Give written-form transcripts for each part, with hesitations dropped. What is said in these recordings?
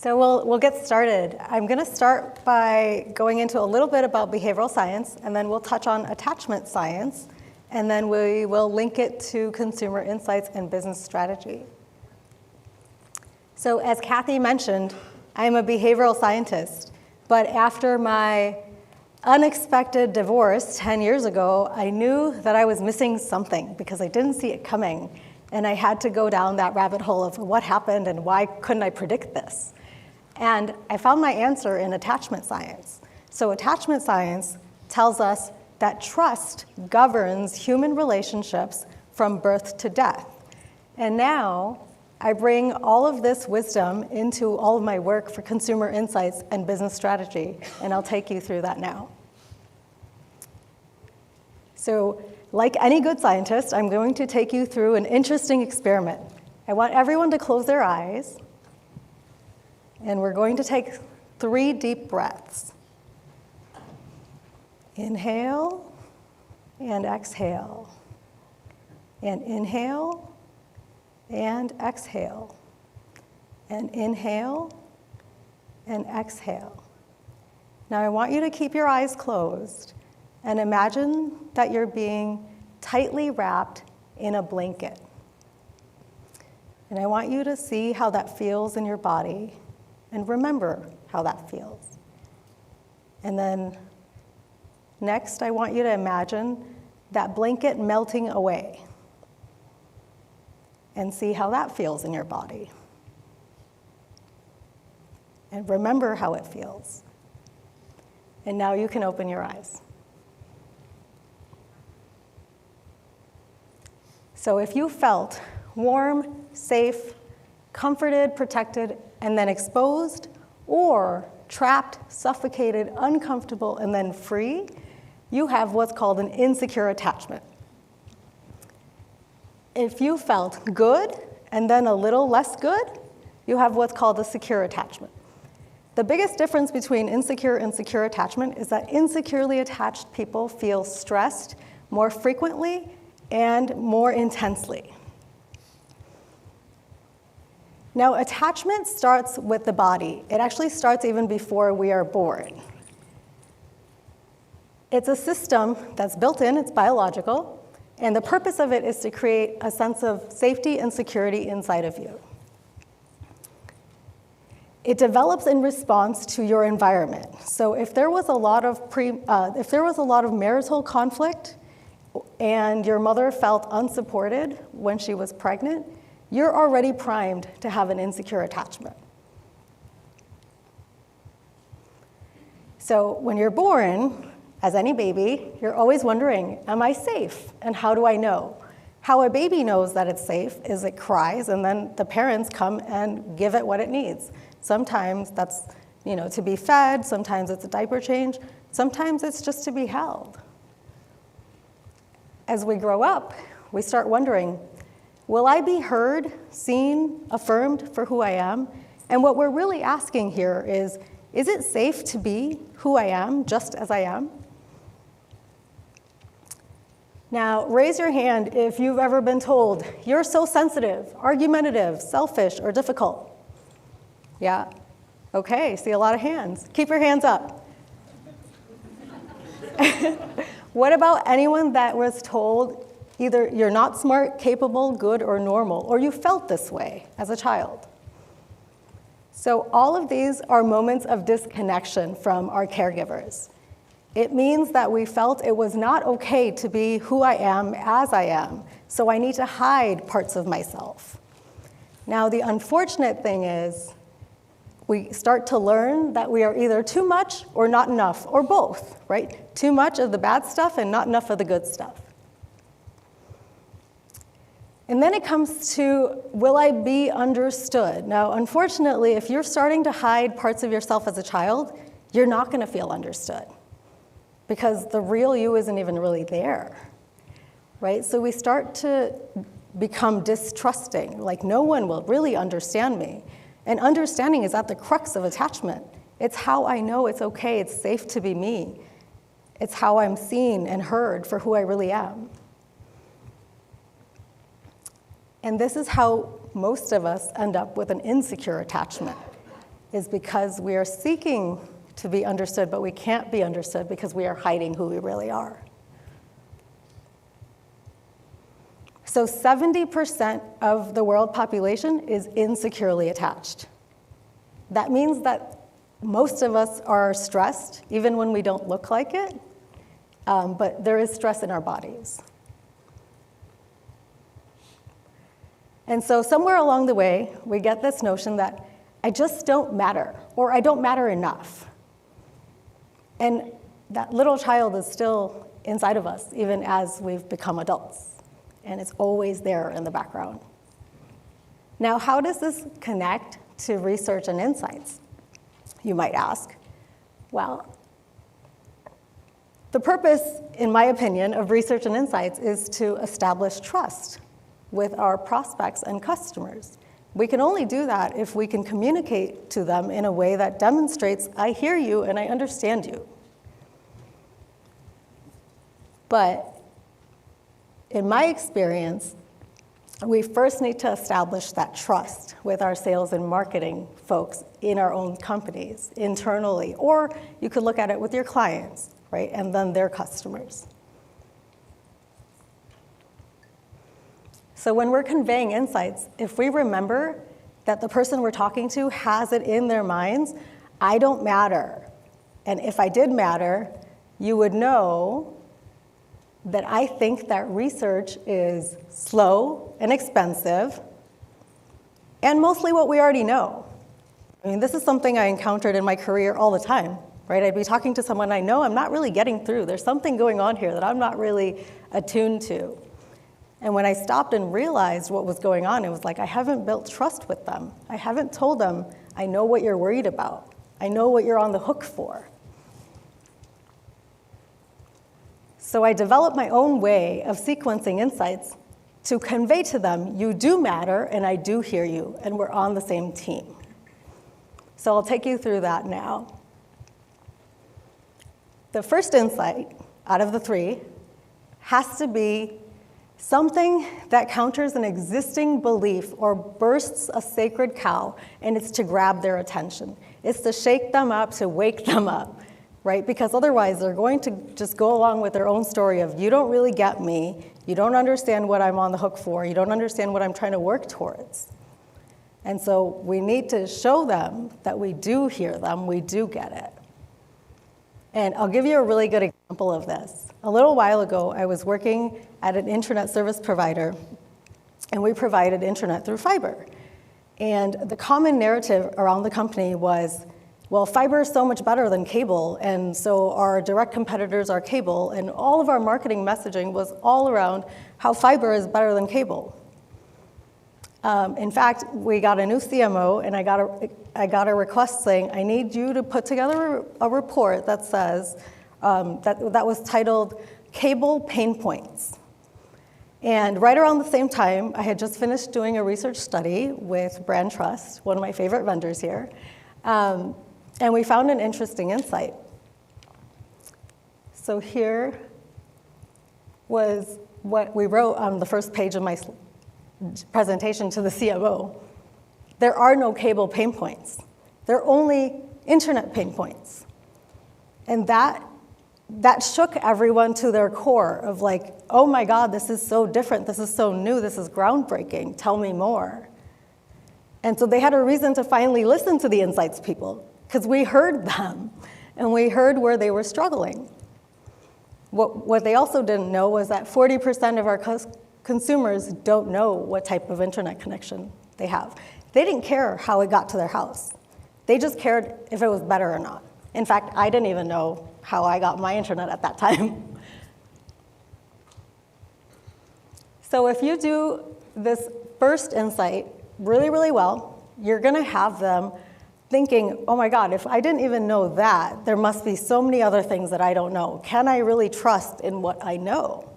So we'll get started. I'm going to start by going into a little bit about behavioral science, and then we'll touch on attachment science, and then we will link it to consumer insights and business strategy. So as Kathy mentioned, I'm a behavioral scientist, but after my unexpected divorce 10 years ago, I knew that I was missing something because I didn't see it coming, and I had to go down that rabbit hole of what happened and why couldn't I predict this. And I found my answer in attachment science. So attachment science tells us that trust governs human relationships from birth to death. And now I bring all of this wisdom into all of my work for consumer insights and business strategy, and I'll take you through that now. So like any good scientist, I'm going to take you through an interesting experiment. I want everyone to close their eyes. And we're going to take 3 deep breaths. Inhale and exhale. And inhale and exhale. And inhale and exhale. Now I want you to keep your eyes closed and imagine that you're being tightly wrapped in a blanket. And I want you to see how that feels in your body. And remember how that feels. And then next, I want you to imagine that blanket melting away and see how that feels in your body. And remember how it feels. And now you can open your eyes. So if you felt warm, safe, comforted, protected, and then exposed, or trapped, suffocated, uncomfortable, and then free, you have what's called an insecure attachment. If you felt good and then a little less good, you have what's called a secure attachment. The biggest difference between insecure and secure attachment is that insecurely attached people feel stressed more frequently and more intensely. Now, attachment starts with the body. It actually starts even before we are born. It's a system that's built in, it's biological, and the purpose of it is to create a sense of safety and security inside of you. It develops in response to your environment. So if there was a lot of marital conflict and your mother felt unsupported when she was pregnant, you're already primed to have an insecure attachment. So when you're born, as any baby, you're always wondering, am I safe? And how do I know? How a baby knows that it's safe is it cries, and then the parents come and give it what it needs. Sometimes that's, to be fed, sometimes it's a diaper change, sometimes it's just to be held. As we grow up, we start wondering, will I be heard, seen, affirmed for who I am? And what we're really asking here is it safe to be who I am, just as I am? Now, raise your hand if you've ever been told, you're so sensitive, argumentative, selfish, or difficult. Yeah? Okay, see a lot of hands. Keep your hands up. What about anyone that was told, either you're not smart, capable, good, or normal, or you felt this way as a child? So all of these are moments of disconnection from our caregivers. It means that we felt it was not okay to be who I am as I am, so I need to hide parts of myself. Now, the unfortunate thing is we start to learn that we are either too much or not enough, or both, right? Too much of the bad stuff and not enough of the good stuff. And then it comes to, will I be understood? Now, unfortunately, if you're starting to hide parts of yourself as a child, you're not going to feel understood because the real you isn't even really there, right? So we start to become distrusting, like no one will really understand me. And understanding is at the crux of attachment. It's how I know it's okay, it's safe to be me. It's how I'm seen and heard for who I really am. And this is how most of us end up with an insecure attachment. is because we are seeking to be understood, but we can't be understood because we are hiding who we really are. So 70% of the world population is insecurely attached. That means that most of us are stressed, even when we don't look like it, but there is stress in our bodies. And so somewhere along the way, we get this notion that I just don't matter, or I don't matter enough. And that little child is still inside of us, even as we've become adults. And it's always there in the background. Now, how does this connect to research and insights, you might ask? Well, the purpose, in my opinion, of research and insights is to establish trust with our prospects and customers. We can only do that if we can communicate to them in a way that demonstrates, I hear you and I understand you. But in my experience, we first need to establish that trust with our sales and marketing folks in our own companies, internally, or you could look at it with your clients, right, and then their customers. So when we're conveying insights, if we remember that the person we're talking to has it in their minds, I don't matter. And if I did matter, you would know that I think that research is slow and expensive, and mostly what we already know. I mean, this is something I encountered in my career all the time, right? I'd be talking to someone I know I'm not really getting through. There's something going on here that I'm not really attuned to. And when I stopped and realized what was going on, it was like I haven't built trust with them. I haven't told them, I know what you're worried about. I know what you're on the hook for. So I developed my own way of sequencing insights to convey to them, you do matter and I do hear you, and we're on the same team. So I'll take you through that now. The first insight out of the three has to be something that counters an existing belief or bursts a sacred cow, and it's to grab their attention. It's to shake them up, to wake them up, right? Because otherwise they're going to just go along with their own story of, you don't really get me, you don't understand what I'm on the hook for, you don't understand what I'm trying to work towards. And so we need to show them that we do hear them, we do get it. And I'll give you a really good example of this. A little while ago, I was working at an internet service provider, and we provided internet through fiber. And the common narrative around the company was, well, fiber is so much better than cable, and so our direct competitors are cable, and all of our marketing messaging was all around how fiber is better than cable. In fact, we got a new CMO, and I got a request saying, I need you to put together a report that says, that was titled Cable Pain Points. And right around the same time, I had just finished doing a research study with Brand Trust, one of my favorite vendors here, and we found an interesting insight. So here was what we wrote on the first page of my presentation to the CMO. There are no cable pain points. There are only internet pain points. And that shook everyone to their core of like, oh my God, this is so different, this is so new, this is groundbreaking, tell me more. And so they had a reason to finally listen to the insights people, because we heard them, and we heard where they were struggling. What they also didn't know was that 40% of our consumers don't know what type of internet connection they have. They didn't care how it got to their house. They just cared if it was better or not. In fact, I didn't even know how I got my internet at that time. So if you do this first insight really, really well, you're gonna have them thinking, oh my God, if I didn't even know that, there must be so many other things that I don't know. Can I really trust in what I know?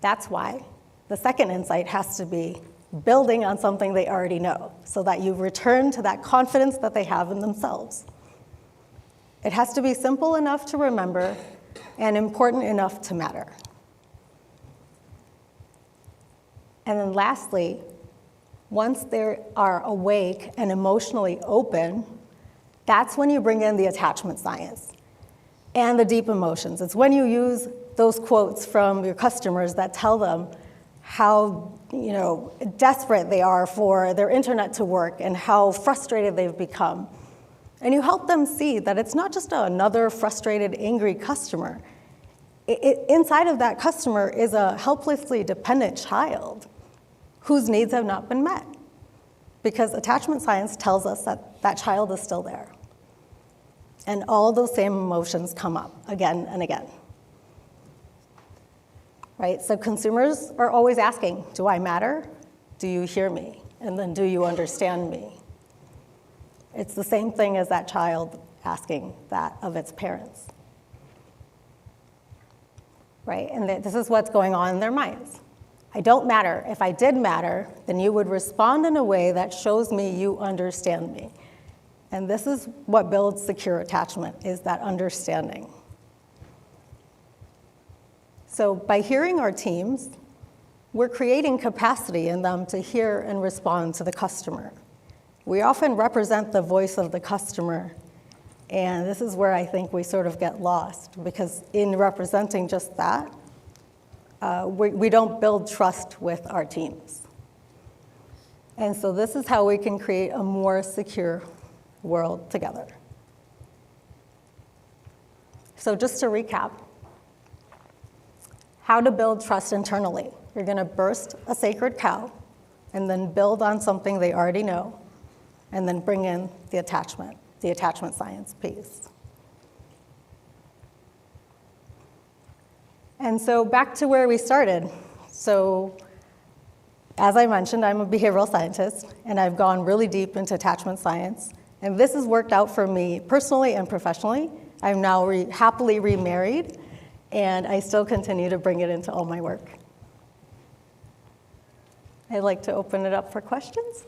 That's why the second insight has to be building on something they already know, so that you return to that confidence that they have in themselves. It has to be simple enough to remember and important enough to matter. And then lastly, Once they are awake and emotionally open, that's when you bring in the attachment science and the deep emotions. It's when you use those quotes from your customers that tell them how desperate they are for their internet to work and how frustrated they've become. And you help them see that it's not just another frustrated, angry customer. Inside of that customer is a helplessly dependent child whose needs have not been met, because attachment science tells us that that child is still there. And all those same emotions come up again and again. Right? So consumers are always asking, do I matter? Do you hear me? And then, do you understand me? It's the same thing as that child asking that of its parents. Right? And this is what's going on in their minds. I don't matter. If I did matter, then you would respond in a way that shows me you understand me. And this is what builds secure attachment, is that understanding. So by hearing our teams, we're creating capacity in them to hear and respond to the customer. We often represent the voice of the customer, and this is where I think we sort of get lost, because in representing just that, we don't build trust with our teams. And so this is how we can create a more secure world together. So just to recap, how to build trust internally. You're going to burst a sacred cow and then build on something they already know, and then bring in the attachment science piece. And so back to where we started. So as I mentioned, I'm a behavioral scientist, and I've gone really deep into attachment science. And this has worked out for me personally and professionally. I'm now happily remarried, and I still continue to bring it into all my work. I'd like to open it up for questions.